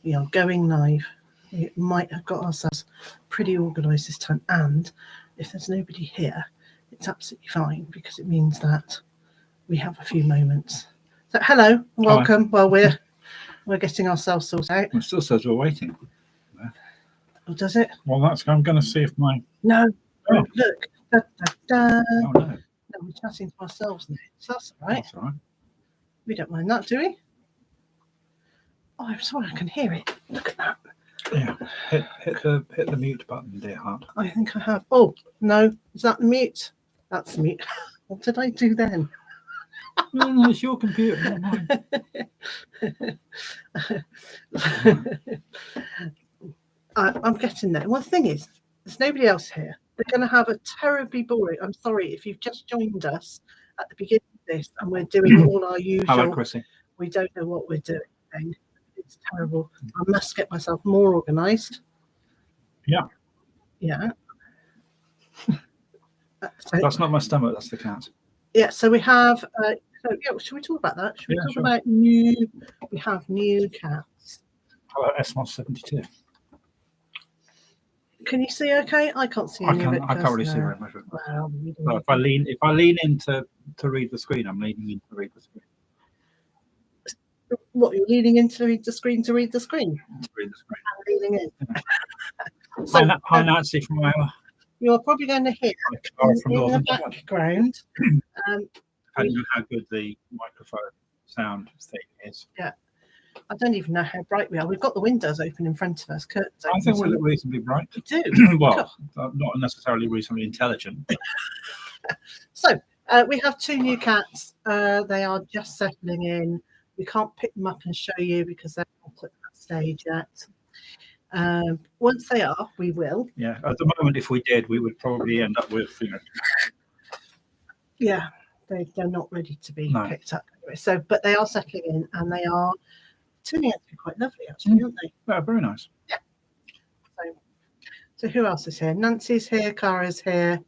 We are going live. We might have got ourselves pretty organised this time, and if there's nobody here, it's absolutely fine because it means that we have a few moments. So hello and welcome. Well, we're getting ourselves sorted out. It still says we're waiting. Oh, does it? Well, I'm going to see if my... No. Oh. Look. Da, da, da. Oh, no. No, we're chatting to ourselves now. So that's all right. That's all right. We don't mind that, do we? Oh, I'm sorry, I can hear it. Look at that. Yeah. Hit the mute button, dear heart. I think I have. Oh, no. Is that the mute? That's the mute. What did I do then? No, it's your computer, not mine. I'm getting there. Well, the thing is, there's nobody else here. They're going to have a terribly boring... I'm sorry if you've just joined us at the beginning of this and we're doing all our usual... Hello, Chrissy. We don't know what we're doing. It's terrible. I must get myself more organised. Yeah. Yeah. That's not my stomach, that's the cat. Yeah, so we have... should we talk about that? Should we talk about new... We have new cats. Hello, SMOS72. Can you see okay? I can't see any of it. I can't really see very much of it. Well, So if I lean in to read the screen, I'm leaning in to read the screen. What, you're leaning in to read the screen to read the screen? To read the screen. I'm leaning in. Yeah. So, Hi, Nancy from our... You're probably going to hear in the background. Depending on how good the microphone sound thing is. Yeah. I don't even know how bright we are. We've got the windows open in front of us. Curtains open. I think we look reasonably bright. We do. Well, not necessarily reasonably intelligent. So, we have two new cats. They are just settling in. We can't pick them up and show you because they're not at that stage yet. Once they are, we will. Yeah, at the moment, if we did, we would probably end up with, Yeah, they're not ready to be No. picked up anyway. So, but they are settling in and they are turning out to be quite lovely, actually, aren't they? Yeah, very nice. Yeah. So who else is here? Nancy's here, Cara's here,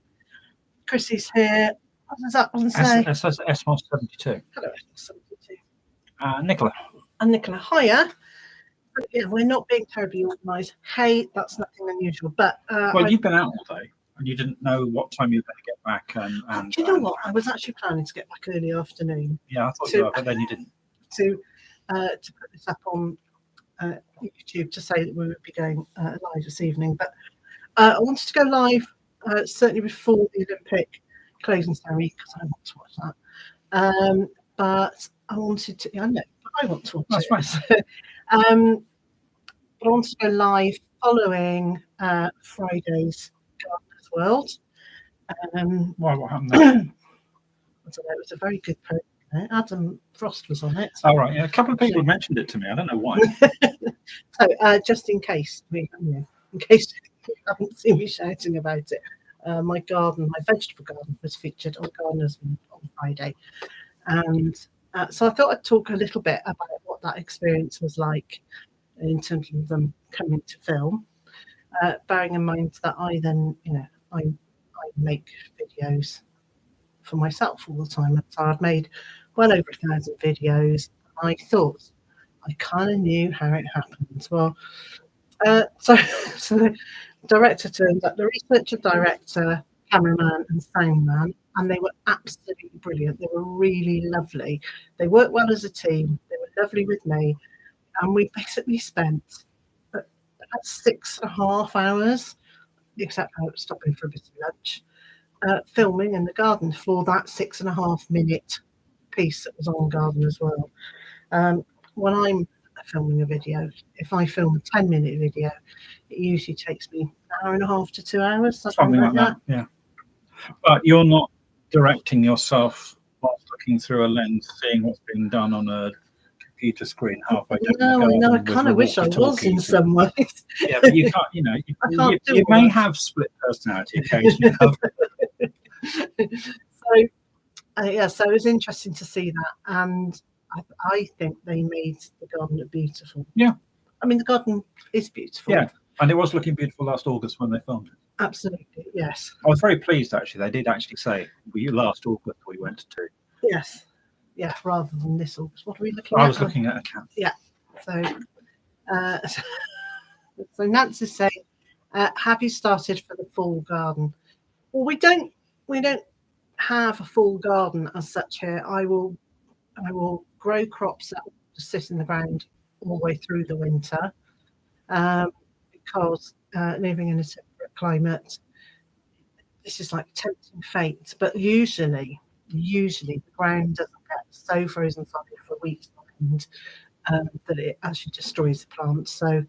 Chrissy's here. What does that one say? It says SMOS72. Hello, SMOS72. Nicola. And Nicola, hiya. But yeah, we're not being terribly organised. Hey, that's nothing unusual. But Well, you've been out all day and you didn't know what time you were going to get back. And do you know what? I was actually planning to get back early afternoon. Yeah, I thought you were, but then you didn't. To put this up on YouTube to say that we would be going live this evening. But I wanted to go live certainly before the Olympic closing ceremony because I want to watch that. But I wanted to... I know, but I want to watch That's it. fine. But I wanted to go live following Friday's Gardener's World. Why? What happened there? I don't know, it was a very good program. Adam Frost was on it. Oh, right. Yeah, a couple of people mentioned it to me. I don't know why. So, just in case you haven't seen me shouting about it, my vegetable garden was featured on Gardeners on Friday. And so I thought I'd talk a little bit about what that experience was like in terms of them coming to film, bearing in mind that I then, I make videos for myself all the time. So I've made well over 1,000 videos. I thought I kind of knew how it happened. Well, so the director turned up, the researcher, director, cameraman and soundman, and they were absolutely brilliant. They were really lovely. They worked well as a team. They were lovely with me. And we basically spent about 6.5 hours, except for stopping for a bit of lunch, filming in the garden for that 6.5 minute piece that was on Garden as well. When I'm filming a video, if I film a 10-minute video, it usually takes me 1.5 hours to 2 hours, something like that. Yeah, but you're not directing yourself whilst looking through a lens, seeing what's being done on a computer screen halfway down. No, I kind of wish I was in some ways. Yeah, but you can't. You may have split personality occasionally. So it was interesting to see that, and I think they made the garden look beautiful. Yeah, I mean the garden is beautiful. Yeah, and it was looking beautiful last August when they filmed it. Absolutely, yes. I was very pleased actually. They did actually say last August we went to. Yes, yeah, rather than this August. What are we looking at? I was looking at a cat. Yeah, so So Nancy's saying, have you started for the full garden? Well, we don't have a full garden as such here. I will grow crops that will just sit in the ground all the way through the winter, because living in a temperate climate, this is like tempting fate. But usually the ground doesn't get so frozen solid for weeks on end that it actually destroys the plant. So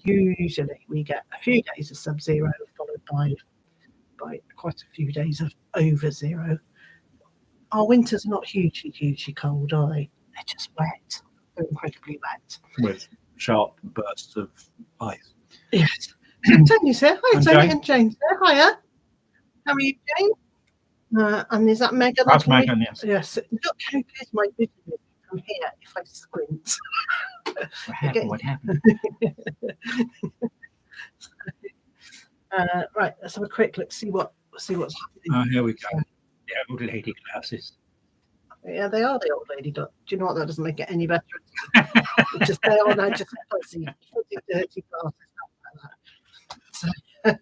usually we get a few days of sub-zero followed by quite a few days of over zero. Our winters are not hugely cold, are they? They're just wet. They're incredibly wet. With sharp bursts of ice. Yes. Tony's here. Hi, And Tony Jane. and Jane's here. Hiya. How are you, Jane? And is that Megan? That's Megan, yes. Yes. Look how good my vision is from here if I squint. What happened? Right, let's have a quick look, see what's happening. Oh, here we go. The old lady glasses. Yeah, they are the old lady, but do you know what? That doesn't make it any better. It's just they are now just fuzzy, dirty glasses, like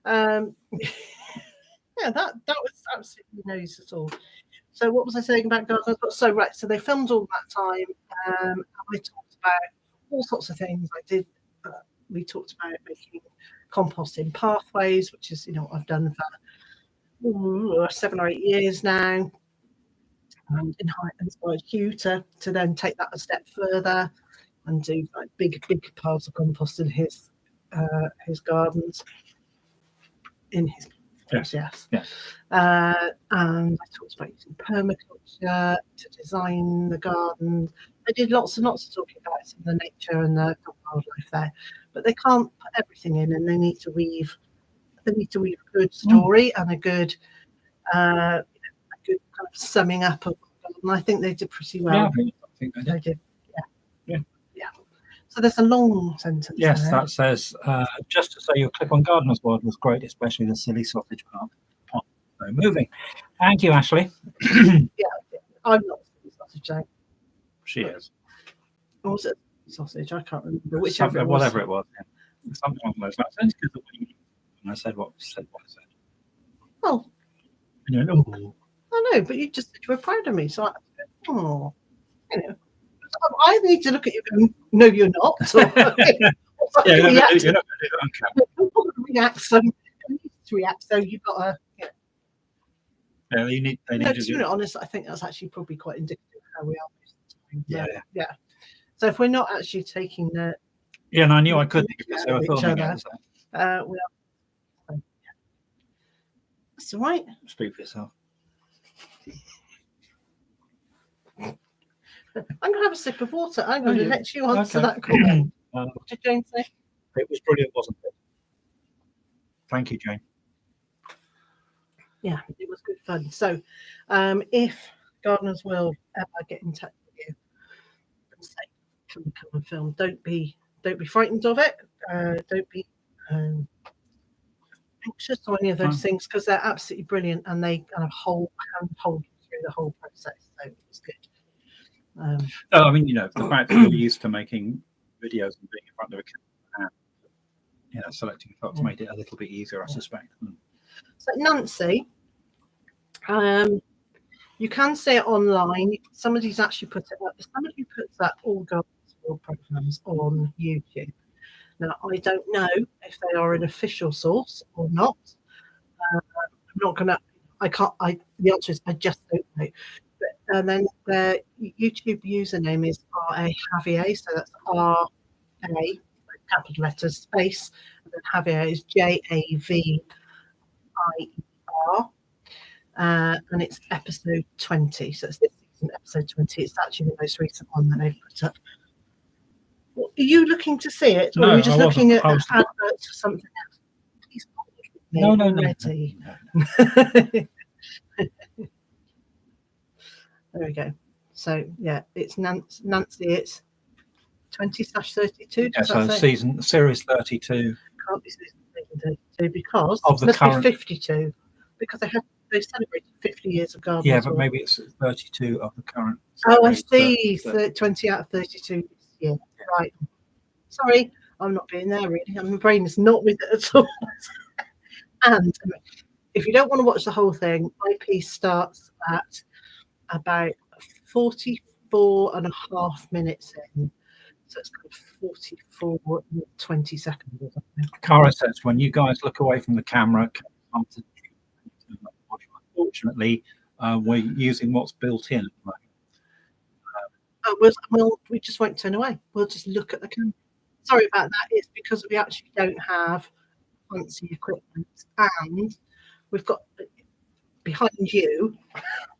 that. Yeah, that was absolutely no use at all. So what was I saying about gardens? So right, so they filmed all that time. I talked about all sorts of things. We talked about making composting pathways, which is I've done for 7 or 8 years now, and inspired Hugh to then take that a step further and do like big piles of compost in his gardens. In his yes. And I talked about using permaculture to design the garden. I did lots and lots of talking about the nature and the wildlife there, but they can't put everything in, and they need to weave a good story and a good kind of summing up of the garden. I think they did pretty well. Yeah, I think they did. Yeah. So there's a long sentence. Yes, there. that says, just to say your clip on Gardener's World was great, especially the silly sausage part. So moving. Thank you, Ashley. Yeah, I'm not a sausage, Jane. She is. Or was it sausage? I can't remember. Whatever it was. Yeah. Something along those lines. Only because of when I said what I said. Well, And you went, oh. I know, but you just said you were proud of me, so I need to look at you going, no, you're not. Or, Yeah, you're not going to do that on camera. react, so you've got to. Yeah, they need To to be do. honest, I think that's actually probably quite indicative of how we are most of the time. Yeah. So if we're not actually taking the Yeah, and I knew I couldn't because they were filming it. So. we are. That's all right. Speak for yourself. I'm going to have a sip of water. I'm going to let you answer Okay. that comment. What did Jane say? It was brilliant, wasn't it? Thank you, Jane. Yeah, it was good fun. So, if gardeners will ever get in touch with you and say, "Can we come and film?" Don't be frightened of it. Don't be anxious or any of those things, because they're absolutely brilliant and they kind of hold you through the whole process. So it's good. I mean, the fact that you're used to making videos and being in front of a camera, and selecting photos made it a little bit easier, I suspect. So Nancy, you can see it online. Somebody's actually put it up. Somebody puts that all Gardeners World programs on YouTube. Now I don't know if they are an official source or not. I'm not gonna. I can't. The answer is I just don't know. And then their YouTube username is RA so that's RA, capital letters, space, and then Javier is JAVIER, and it's episode 20. So it's this season, episode 20. It's actually the most recent one that they've put up. Well, are you looking to see it, or are you just looking at adverts for something else? Please No. There we go. So yeah, it's Nancy. It's 20/32. Yeah, so series 32. Can't be season 32 because of the must current be 52 because they they celebrated 50 years of garden. Yeah, as but well. maybe it's 32 of the current. Oh, I series see. that- 20 out of 32 this year. Right. Sorry, I'm not being there really. My brain is not with it at all. And if you don't want to watch the whole thing, my piece starts at about 44 and a half minutes in. So it's kind of 44 and 20 seconds or something. Cara says, when you guys look away from the camera, unfortunately, we're using what's built in. We just won't turn away. We'll just look at the camera. Sorry about that. It's because we actually don't have fancy equipment, and we've got behind you,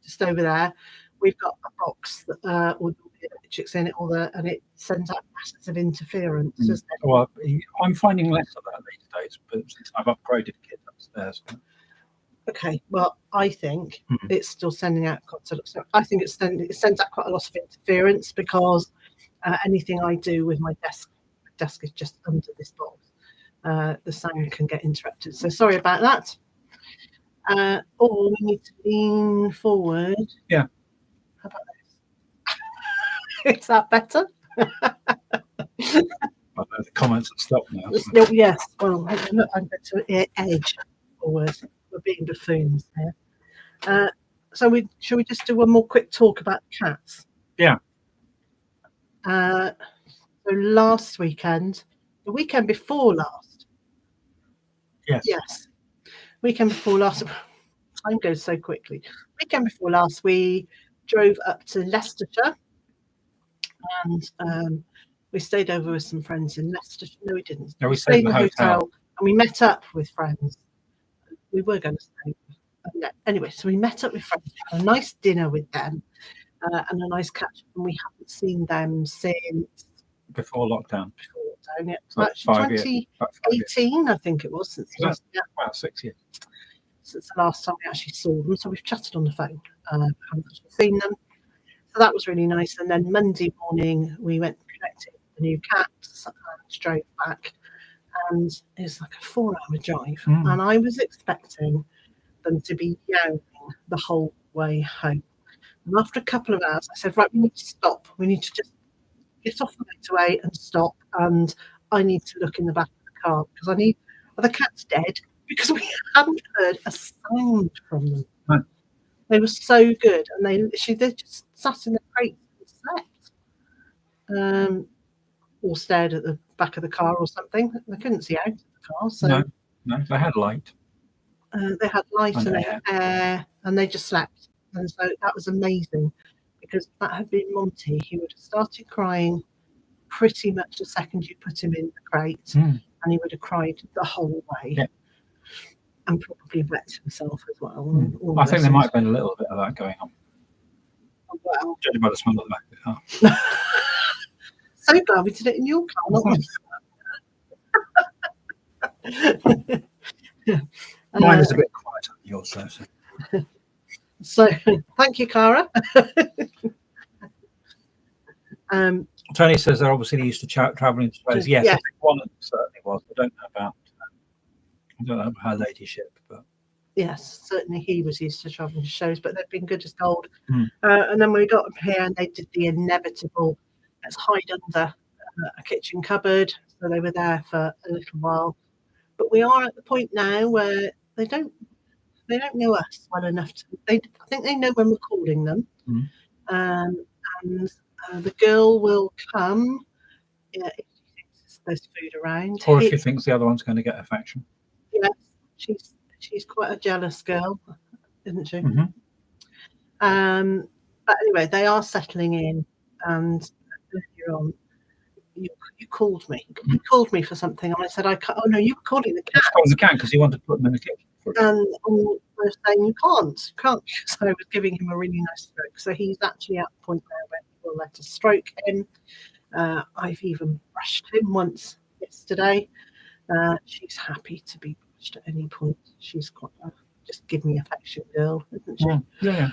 just over there, we've got a box that with all the electrics in it, and it sends out masses of interference. Doesn't it? Well, I'm finding less of that these days, but since I've upgraded kit upstairs. Okay, well, I think it's still sending out so I think it sends out quite a lot of interference because anything I do with my desk is just under this box. The sound can get interrupted. So sorry about that. Or we need to lean forward. Yeah. How about this? Is that better? The comments have stopped now. Yes. Well, I'm going to edge forward. We're being buffoons here. So shall we just do one more quick talk about cats? Yeah. So last weekend, the weekend before last. Yes. Yes. Weekend before last. Time goes so quickly. Weekend before last, we drove up to Leicestershire, and we stayed over with some friends in Leicestershire. No, we didn't. No, we stayed in the hotel, and we met up with friends. We were going to stay. Anyway, so we met up with friends, had a nice dinner with them, and a nice catch-up, and we haven't seen them since before lockdown. Yeah. So Actually, 2018, I think it was. Since about 6 years. Since the last time we actually saw them, so we've chatted on the phone. Haven't actually seen them, so that was really nice. And then Monday morning, we went and collected the new cats and drove back, and it's like a 4-hour drive. And I was expecting them to be yowling the whole way home. And after a couple of hours, I said, right, we need to stop. We need to just get off the motorway and stop. And I need to look in the back of the car because are the cats dead? Because we hadn't heard a sound from them. No. They were so good. And they just sat in the crate and slept. Or stared at the back of the car or something. They couldn't see out of the car. So no, they had light. They had light and air, and they just slept. And so that was amazing because that had been Monty. He would have started crying pretty much the second you put him in the crate, and he would have cried the whole way. Yeah. And probably wet himself as well. I think there might have been a little bit of that going on. Well, judging by the smell of the back of the car. So glad we did it in your car, not Mine is a bit quieter than yours, though. So thank you, Cara. Tony says they're obviously used to travelling to shows. Yes, I think one of them certainly was. I don't know about her ladyship, but yes, certainly he was used to travelling to shows, but they've been good as gold. And then we got up here and they did the inevitable. Let's hide under a kitchen cupboard. So they were there for a little while. But we are at the point now where they don't know us well enough to. I think they know when we're calling them, and the girl will come if she thinks there's food around, or if she thinks the other one's going to get affection. Yes, she's quite a jealous girl, isn't she? But anyway, they are settling in, and earlier on, you called me. You called me for something, and I said, "I can't." Oh no, you were calling the cat. I was calling the cat because you wanted to put them in the kitchen. And I was saying you can't. So I was giving him a really nice stroke. So he's actually at the point now where he will let us stroke him. I've even brushed him once yesterday. She's happy to be brushed at any point. She's quite a just give me affection girl, isn't she? Yeah.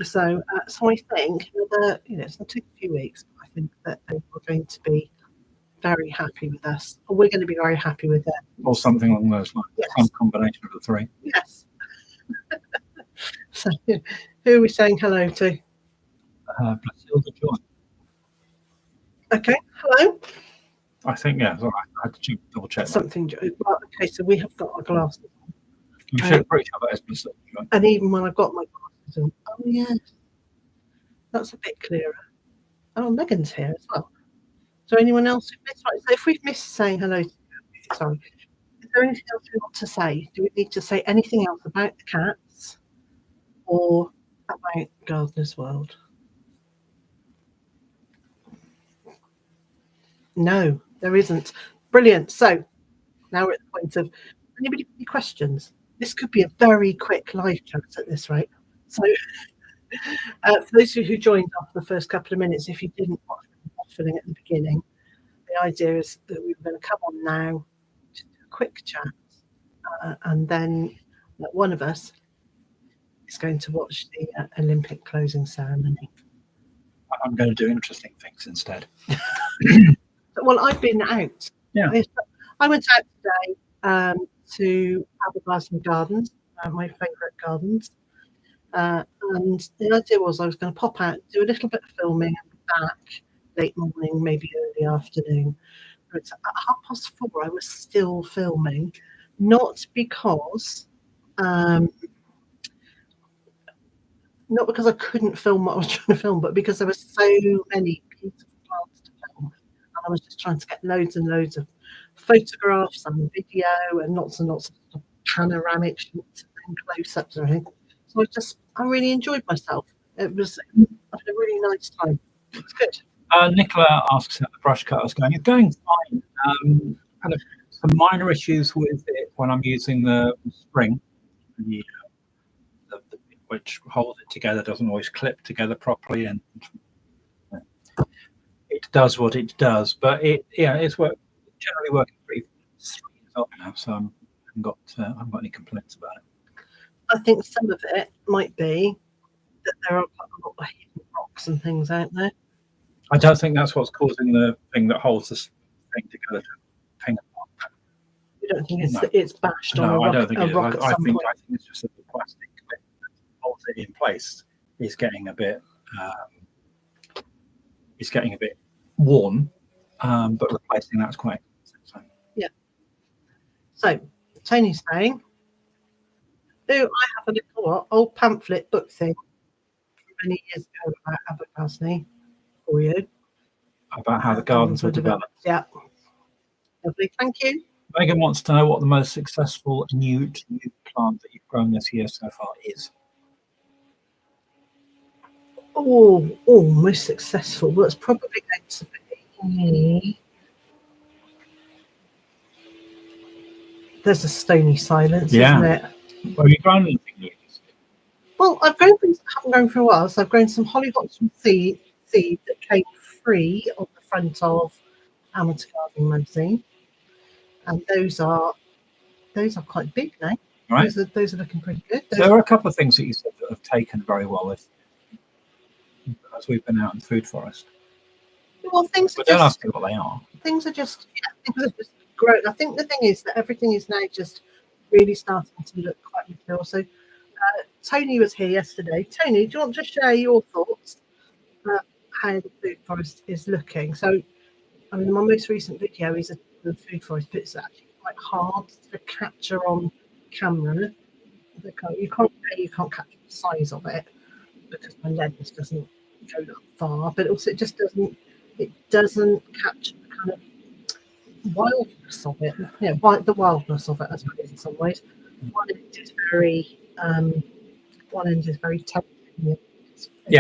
So I think that it's going to take a few weeks. But I think that they are going to be very happy with us, or we're going to be very happy with them, or something along those lines. Yes. Some combination of the three. Yes. So, who are we saying hello to? Brazilda Joy. Okay, hello. I think, yeah, all right. I had to double check that. Something. Well, okay, so we have got our glasses, I'm sure pretty sure that is Brazilda Joy. and even when I've got my glasses on, oh yeah, that's a bit clearer. Oh, Megan's here as well. So anyone else who missed? Right, so if we've missed saying hello, sorry. Is there anything else we want to say? Do we need to say anything else about the cats or about Gardener's World? No, there isn't. Brilliant. So now we're at the point of anybody got any questions? This could be a very quick live chat at this rate. So for those of you who joined after the first couple of minutes, if you didn't watch the filling at the beginning, the idea is that we were going to come on now, just do a quick chat, and then one of us is going to watch the Olympic closing ceremony. I'm going to do interesting things instead. Well, I've been out. Yeah. I went out today to Aberglassley Gardens, my favourite gardens. And the idea was I was going to pop out, do a little bit of filming, and be back late morning, maybe early afternoon. But at 4:30, I was still filming, not because I couldn't film what I was trying to film, but because there were so many beautiful plants to film. And I was just trying to get loads and loads of photographs and video and lots of panoramic shots and close-ups and everything. So I really enjoyed myself. I had a really nice time. It's good. Nicola asks how the brush cutter's going. It's going fine. Kind of some minor issues with it when I'm using the spring. The which holds it together doesn't always clip together properly, and it does what it does. But it's generally working pretty 3 years old now, so I haven't got any complaints about it. I think some of it might be that there are quite a lot of hidden rocks and things out there. I don't think that's what's causing the thing that holds this thing together to ping apart. You don't think it's bashed on No, a rock, I don't think a it is. rock at I some think point? it's just that the plastic that holds it in place is getting a bit worn, but replacing that's quite expensive. So. Yeah. So Tony's saying, I have a little old pamphlet book thing many years ago about Aberglassley for you. About how the gardens were developed. Yeah. Lovely, thank you. Megan wants to know what the most successful new plant that you've grown this year so far is. Most successful. Well, it's probably going to be. There's a stony silence, isn't it? Well, have you grown anything new this year? Well, I've grown things that haven't grown for a while. So I've grown some hollyhocks from seed that came free on the front of Amateur Gardening magazine, and those are quite big now. Right. Those are looking pretty good. There are a couple of things that you said that have taken very well as we've been out in the food forest. Well, things but don't ask me what they are. Things are just growing. I think the thing is that everything is now just really starting to look quite mature. So Tony was here yesterday. Tony, do you want to share your thoughts about how the food forest is looking? So, I mean, my most recent video is the food forest, but it's actually quite hard to capture on camera. You can't capture the size of it because my lens doesn't go that far, but also it doesn't capture the kind of wildness of it. The wildness of it, I suppose, in some ways. One end is very tempting.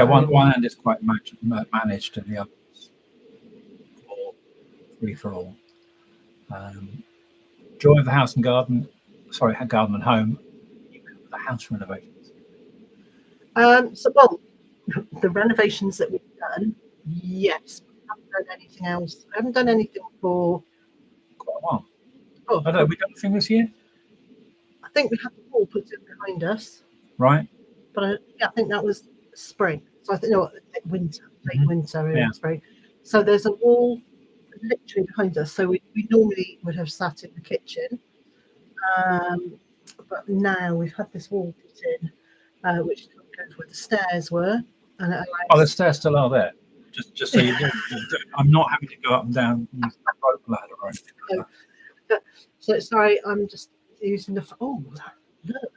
One end is quite managed, and the other is free for all. Joy of the house and garden. Sorry, garden and home. The house renovations. The renovations that we've done, yes. We haven't done anything else. I haven't done anything for quite a while. I don't know. We done anything this year? I think we had the wall put in behind us. Right. But I think that was spring. So I think late winter and spring. So there's a wall literally behind us. So we normally would have sat in the kitchen. But now we've had this wall put in. which goes where the stairs were, and it Oh, the allows. stairs still are there. Just so you know, I'm not having to go up and down and use the rope ladder or anything like that. So sorry, I'm just using the. Oh, look,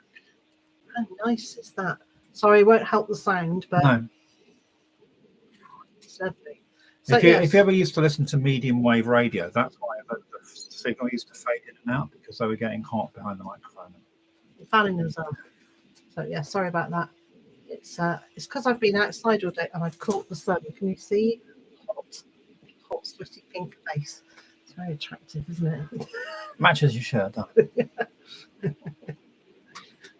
how nice is that? Sorry, it won't help the sound, but No. it's lovely. So If you ever used to listen to medium wave radio, that's why the signal used to fade in and out, because they were getting hot behind the microphone. fanning as well. So yeah, sorry about that. It's because I've been outside all day and I've caught the sun. Can you see hot, sweaty pink face? It's very attractive, isn't it? Matches your shirt, doesn't it?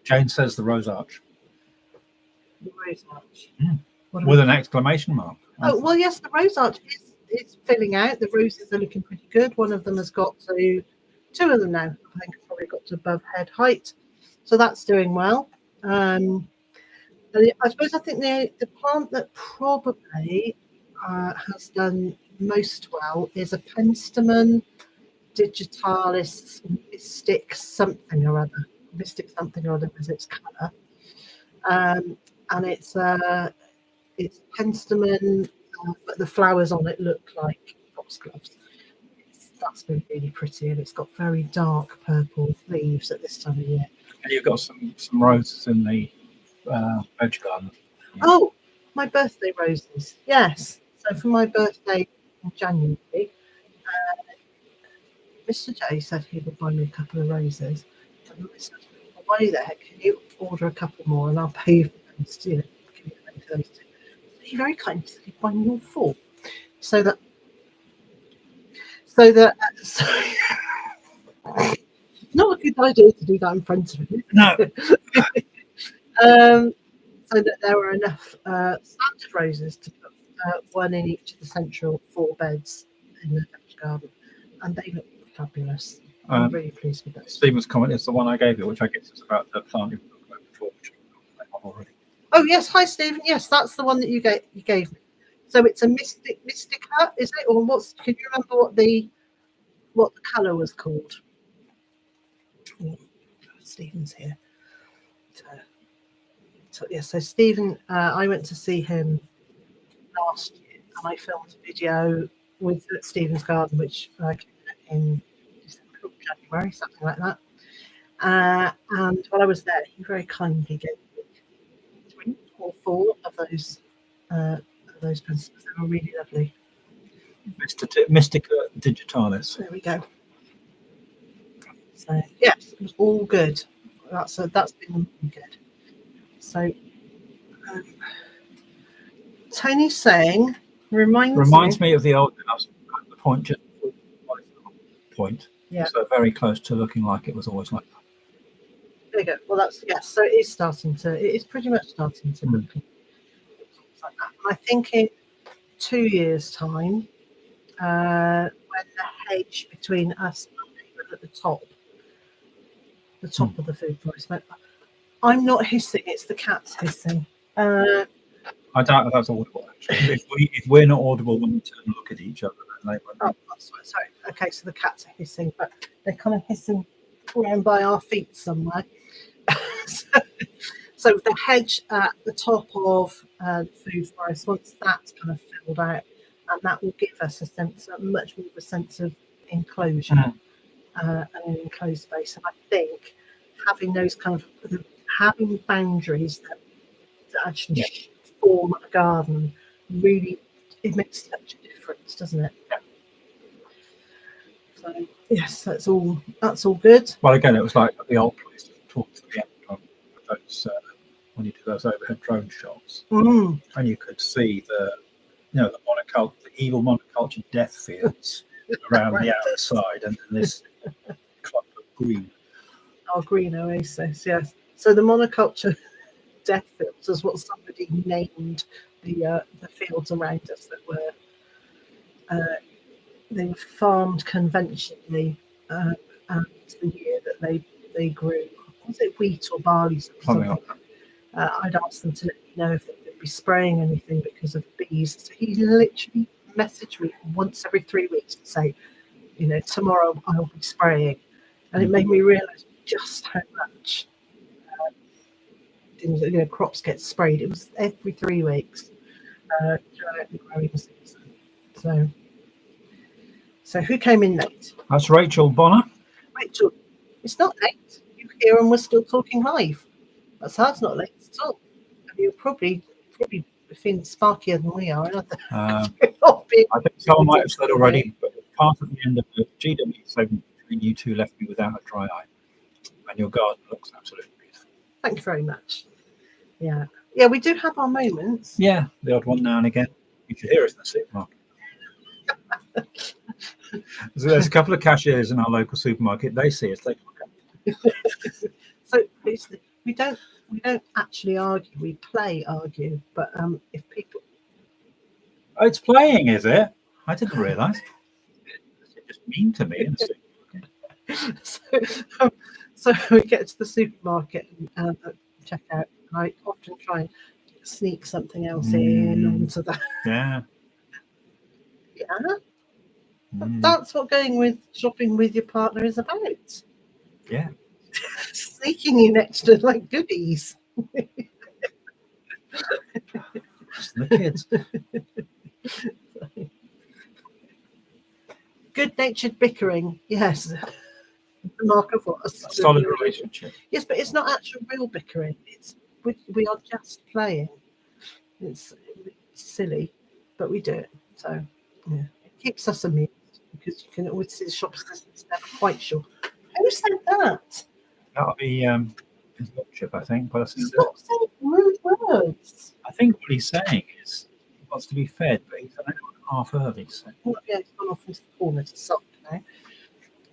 Jane says the rose arch. The rose arch. With an exclamation mark. Oh, well, yes, the rose arch is filling out. The roses are looking pretty good. One of them has got to, two of them now, I think, have probably got to above head height. So that's doing well. I think the plant that probably has done most well is a Penstemon digitalis mystic something or other. Mystic something or other is its colour. And it's Penstemon, but the flowers on it look like foxgloves. That's been really pretty, and it's got very dark purple leaves at this time of year. And you've got some roses in the veg garden. Oh, my birthday roses. Yes. So for my birthday in January, Mr. J said he would buy me a couple of roses. And I said, well, why the heck, can you order a couple more and I'll pay for those too? He very kindly said he'd buy me all 4. So not a good idea to do that in front of him. No. So that there were enough standard roses to put one in each of the central 4 beds in the veg garden, and they look fabulous. I'm really pleased with that. Stephen's comment is the one I gave you, which I guess is about the plant you've talked about before, which I've already. Oh yes, hi Stephen. Yes, that's the one that you gave me. So it's a mystica, is it? Or can you remember what the colour was called? Oh, Stephen's here. So Stephen, I went to see him last year, and I filmed a video with Stephen's garden, which came out in December or January, something like that. And while I was there, he very kindly gave me 3 or 4 of those pencils. They were really lovely. Mystica digitalis. There we go. So yes, it was all good. That's been really good. So Tony's saying reminds me of the old house at the point, just point. Yeah. So very close to looking like it was always like that. There you go. Well, that's yes. So it is pretty much starting to look like that. And I think in 2 years' time, when the hedge between us and at the top of the food forest, I'm not hissing; it's the cat's hissing. I doubt that's audible. Actually, if we're not audible when we turn and look at each other, then they won't. Oh, sorry. Okay, so the cats are hissing, but they're kind of hissing around by our feet somewhere. So the hedge at the top of the food forest, once that's kind of filled out, and that will give us much more of a sense of enclosure and an enclosed space. And I think having those having boundaries that actually form a garden really, it makes such a difference, doesn't it? Yeah. So yes, that's all good. Well, again, it was like at the old place towards the end of those when you do those overhead drone shots, and you could see the evil monoculture death fields around the outside, and then this clump of green. Our green oasis, yes. So the monoculture death fields is what somebody named the fields around us that were they were farmed conventionally, and the year that they grew, was it wheat or barley? Something like that. I'd asked them to let me know if they would be spraying anything because of bees. So he literally messaged me once every 3 weeks to say, tomorrow I'll be spraying, and it made me realise just how much crops get sprayed. It was every 3 weeks throughout the growing season. So who came in late? That's Rachel Bonner. Rachel, it's not late. You here and we're still talking live. That's not late at all. You're probably feeling sparkier than we are. I think someone might have said already, but part of the end of the GW segment between you two left me without a dry eye. And your garden looks absolutely beautiful. Thank you very much. Yeah, we do have our moments. Yeah, the odd one now and again. You should hear us in the supermarket. So there's a couple of cashiers in our local supermarket. They see us. They So basically, we don't actually argue. We play argue. But if people, it's playing, is it? I didn't realise. It's just mean to me. So we get to the supermarket and check out. And I often try and sneak something else in onto that. Yeah. That's what going with shopping with your partner is about. Yeah. Sneaking in extra goodies. The kids. Good-natured bickering, yes. The mark of what? A solid relationship. Yes, but it's not actual real bickering. We are just playing. It's silly, but we do it. So yeah, it keeps us amused because you can always see the shop assistants never quite sure. Who said that? That'll be his lordship, I think. But Stop saying rude words. I think what he's saying is he wants to be fed, but he's an hour and a half early. So. Well, yeah, he's gone off into the corner to suck now.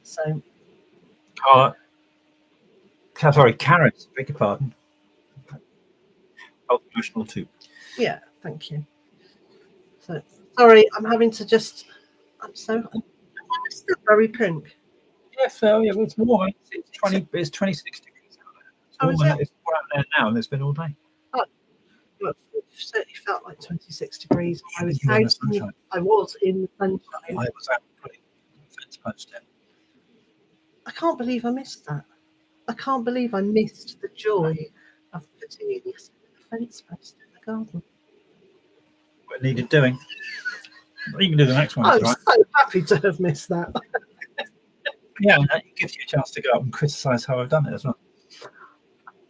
So. Carrots. Beg your pardon. Felt emotional too. Yeah, thank you. So sorry, I'm having to just. I'm still very pink. Yeah, so yeah, it's warm. It's 26 degrees out there. It's warm out there now, and it's been all day. Oh, look, it certainly felt like 26 degrees. I was out. I was in the sunshine. I was out putting fence post in. I can't believe I missed that. I can't believe I missed the joy of putting this fence post in the garden. What needed doing. You can do the next one. I'm so happy to have missed that. Yeah, and it gives you a chance to go up and criticise how I've done it as well.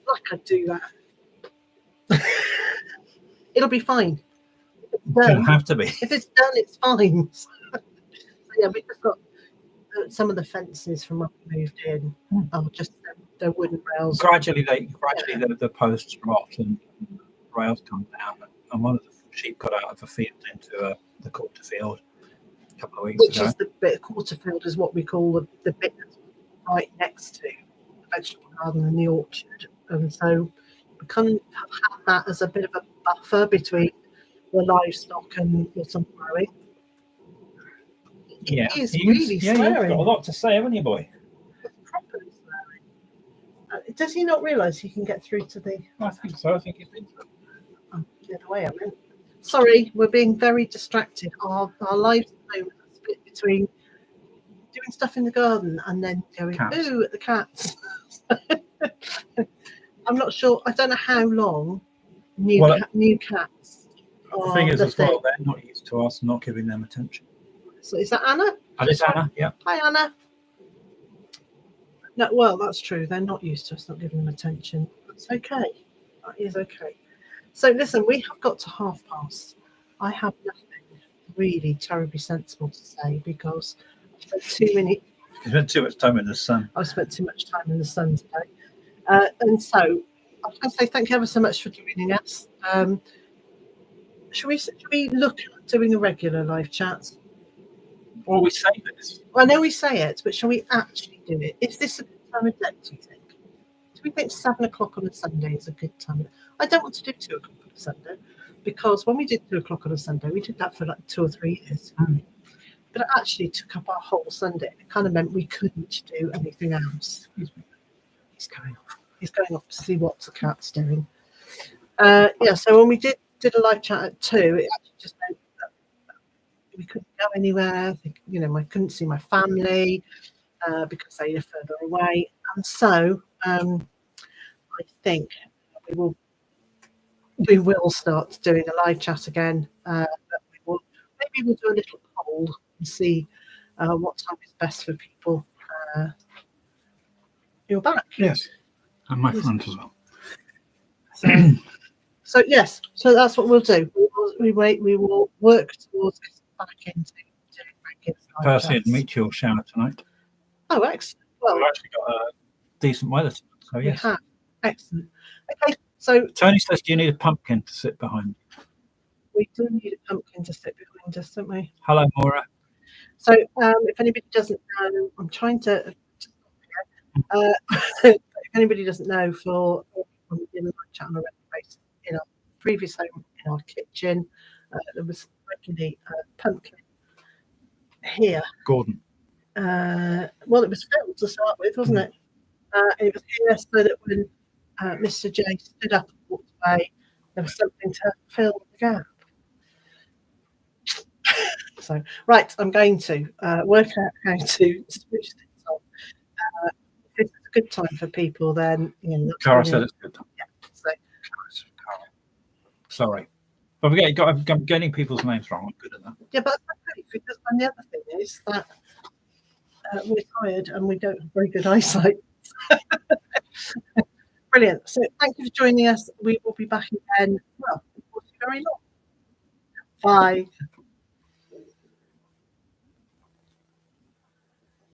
I could do that. It'll be fine. It doesn't have to be. If it's done, it's fine. So, yeah, we just got some of the fences from when we moved in. Just they're wooden rails. Gradually, the posts rot and rails come down, and one of the sheep got out of a field into the quarter field a couple of weeks ago. Which is the bit of quarter field is what we call the bit right next to the vegetable garden and the orchard. And so we kind of have had that as a bit of a buffer between the livestock and what I'm growing. Yeah, he's really swearing. You've got a lot to say, haven't you, boy? Properly swearing. Does he not realise he can get through to the... I think so. I think he's been through. Oh, the other way I meant. Sorry, we're being very distracted. Our lives at the moment are split between doing stuff in the garden and then going, ooh, at the cats. I'm not sure. I don't know how long new cats are. The thing is, as well, they're not used to us not giving them attention. So is that Anna? That is Anna, yeah. Hi, Anna. No, well, that's true. They're not used to us not giving them attention. That's okay. That is okay. So listen, we have got to past. I have nothing really terribly sensible to say because I've spent You spent too much time in the sun. I've spent too much time in the sun today. And so I was going to say thank you ever so much for joining us. Should we look at doing a regular live chat? Or we say this. Well, I know we say it, but shall we actually do it? Is this a good time of day, do you think? Do we think 7 o'clock on a Sunday is a good time? I don't want to do 2 o'clock on a Sunday because when we did 2 o'clock on a Sunday, we did that for like 2 or 3 years. But it actually took up our whole Sunday. It kind of meant we couldn't do anything else. Excuse me. He's going off. He's going off to see what the cat's doing. So when we did a live chat at 2, it actually just meant that we couldn't go anywhere. I couldn't see my family because they live further away. And so I think we will we will start doing a live chat again. But maybe we'll do a little poll and see what time is best for people. You're back. Yes, and my front as well. So yes, so that's what we'll do. We will work towards getting back into doing regular live Percy and chats. meteor shower tonight. Oh, excellent. Well, We've actually got decent weather tonight, so we yes. have. Excellent. Okay, so Tony says, do you need a pumpkin to sit behind? we do need a pumpkin to sit behind us, don't we? Hello, Maura. So if anybody doesn't know, I'm trying to if anybody doesn't know, for when we did a live chat on a regular basis in our previous home, in our kitchen, there was regularly a pumpkin here. Gordon. Well, it was filled to start with, wasn't it? It was here so that when Mr. J stood up and walked away, there was something to fill the gap. So, right, I'm going to work out how to switch this off. If it's a good time for people, then Cara said it's good. Yeah. So, sorry. I'm getting people's names wrong. I'm good at that. yeah, but that's okay, because and the other thing is that we're tired and we don't have very good eyesight. Brilliant. So thank you for joining us. We will be back again. Well, very long. Bye.